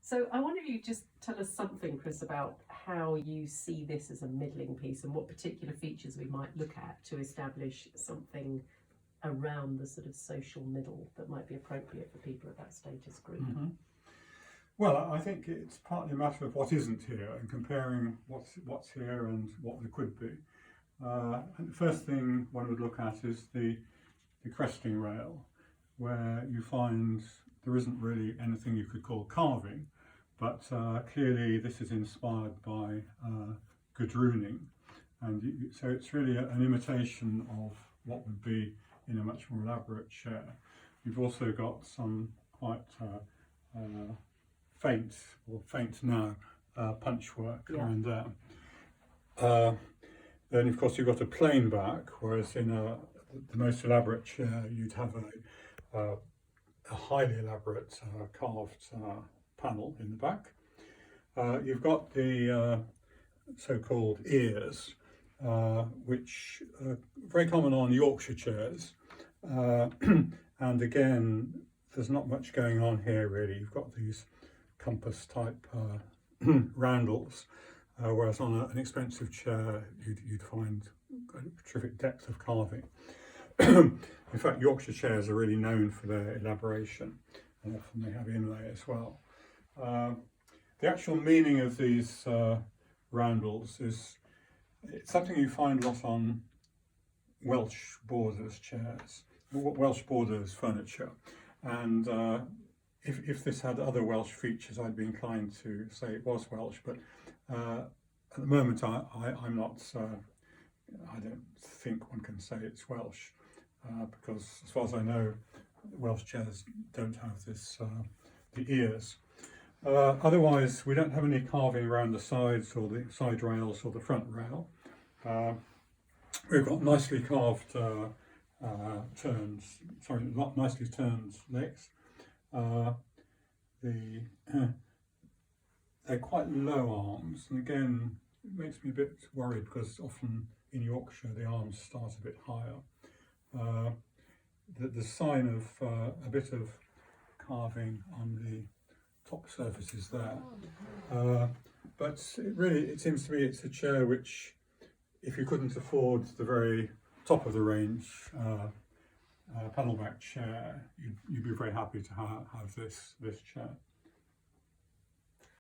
So I wonder if you just tell us something, Chris, about how you see this as a middling piece and what particular features we might look at to establish something around the sort of social middle that might be appropriate for people of that status group. Mm-hmm. Well, I think it's partly a matter of what isn't here and comparing what's here and what there could be. And the first thing one would look at is the cresting rail, where you find there isn't really anything you could call carving, but clearly this is inspired by gadrooning, and so it's really an imitation of what would be in a much more elaborate chair. You've also got some quite faint now punch work around there. Then of course you've got a plain back, whereas in the most elaborate chair you'd have a highly elaborate carved panel in the back. You've got the so-called ears, which are very common on Yorkshire chairs, and again there's not much going on here really. You've got these compass type roundels, whereas on an expensive chair you'd find a terrific depth of carving. In fact, Yorkshire chairs are really known for their elaboration, and often they have inlay as well. The actual meaning of these roundels is it's something you find a lot on Welsh borders chairs, Welsh borders furniture, and if this had other Welsh features, I'd be inclined to say it was Welsh, but at the moment I'm not. I don't think one can say it's Welsh, because as far as I know, Welsh chairs don't have this the ears. Otherwise, we don't have any carving around the sides or the side rails or the front rail. We've got nicely carved nicely turned legs. They're quite low arms, and again, it makes me a bit worried because often in Yorkshire the arms start a bit higher. The sign of a bit of carving on the top surfaces there, but it seems to me it's a chair which, if you couldn't afford the very top of the range panel back chair, you'd be very happy to have this chair.